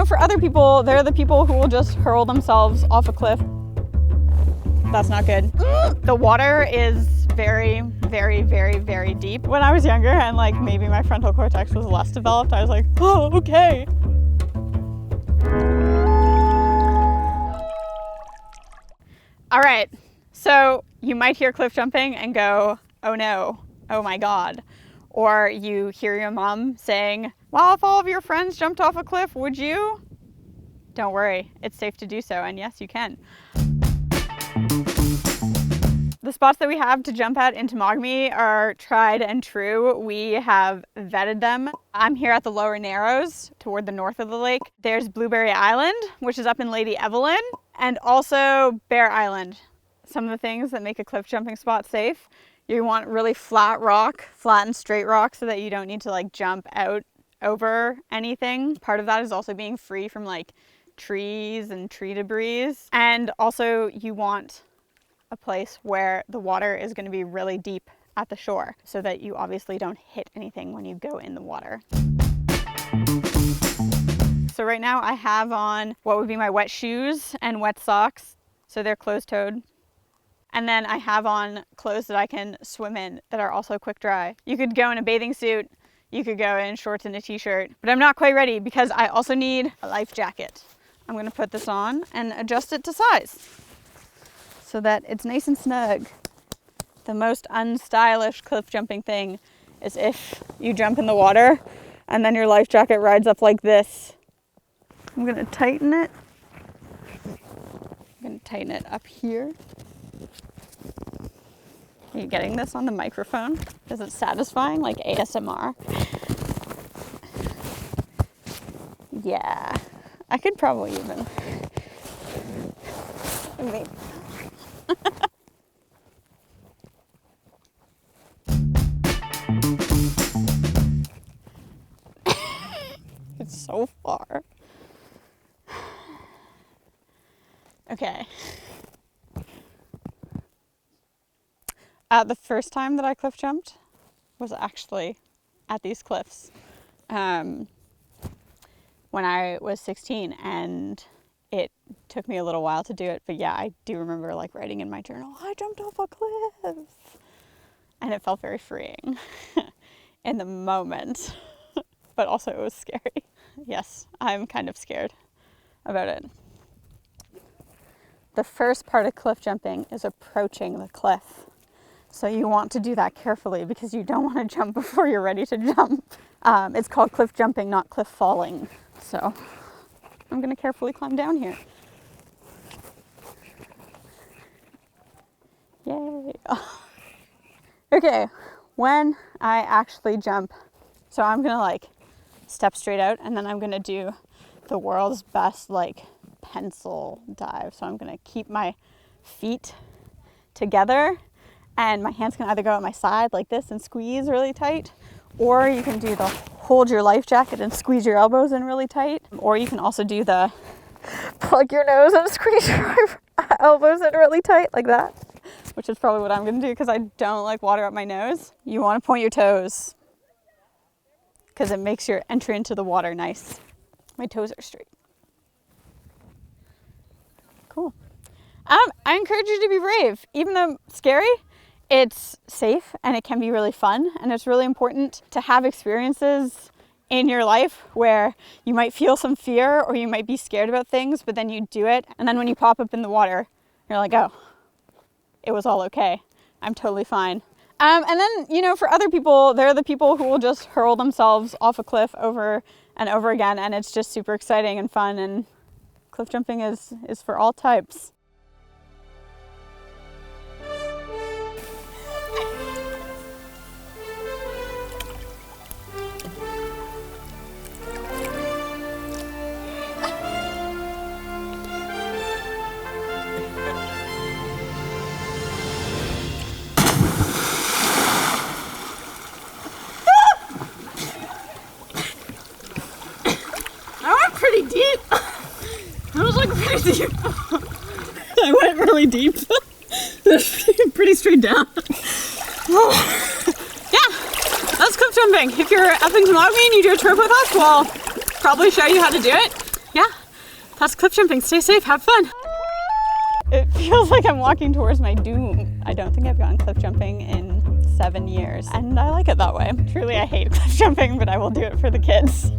know, for other people, they're the people who will just hurl themselves off a cliff. That's not good. The water is very, very, very, very deep. When I was younger and like maybe my frontal cortex was less developed, I was like, oh, okay. All right, so you might hear cliff jumping and go, oh no, oh my God. Or you hear your mom saying, well, if all of your friends jumped off a cliff, would you? Don't worry, it's safe to do so, and yes, you can. The spots that we have to jump at in Temagami are tried and true. We have vetted them. I'm here at the Lower Narrows toward the north of the lake. There's Blueberry Island, which is up in Lady Evelyn, and also Bear Island. Some of the things that make a cliff jumping spot safe. You want really flat rock, flat and straight rock, so that you don't need to like jump out over anything. Part of that is also being free from like trees and tree debris. And also you want a place where the water is going to be really deep at the shore so that you obviously don't hit anything when you go in the water. So right now I have on what would be my wet shoes and wet socks. So they're closed-toed. And then I have on clothes that I can swim in that are also quick dry. You could go in a bathing suit, you could go in shorts and a t-shirt, but I'm not quite ready because I also need a life jacket. I'm gonna put this on and adjust it to size so that it's nice and snug. The most unstylish cliff jumping thing is if you jump in the water and then your life jacket rides up like this. I'm gonna tighten it. I'm gonna tighten it up here. Are you getting this on the microphone? Is it satisfying, like ASMR? Yeah, I could probably even. Maybe. It's so far. Okay. The first time that I cliff jumped was actually at these cliffs when I was 16, and it took me a little while to do it, but yeah, I do remember like writing in my journal, I jumped off a cliff, and it felt very freeing in the moment, but also it was scary. Yes, I'm kind of scared about it. The first part of cliff jumping is approaching the cliff. So you want to do that carefully because you don't want to jump before you're ready to jump. It's called cliff jumping, not cliff falling. So I'm going to carefully climb down here. Yay. Okay, when I actually jump, so I'm going to like step straight out and then I'm going to do the world's best like pencil dive. So I'm going to keep my feet together and my hands can either go at my side like this and squeeze really tight, or you can do the hold your life jacket and squeeze your elbows in really tight, or you can also do the plug your nose and squeeze your elbows in really tight like that, which is probably what I'm going to do because I don't like water up my nose. You want to point your toes because it makes your entry into the water nice. My toes are straight. Cool. I encourage you to be brave. Even though it's scary, it's safe and it can be really fun, and it's really important to have experiences in your life where you might feel some fear or you might be scared about things, but then you do it, and then when you pop up in the water, you're like, oh, it was all okay. I'm totally fine. And then, you know, for other people, they're the people who will just hurl themselves off a cliff over and over again, and it's just super exciting and fun, and cliff jumping is for all types. Pretty deep. I was like pretty deep. I went really deep. Pretty straight down. Yeah, that's cliff jumping. If you're up in Temagami and you do a trip with us, we'll probably show you how to do it. yeah, that's cliff jumping. Stay safe, have fun. It feels like I'm walking towards my doom. I don't think I've gone cliff jumping in 7 years, and I like it that way. Truly, I hate cliff jumping, but I will do it for the kids.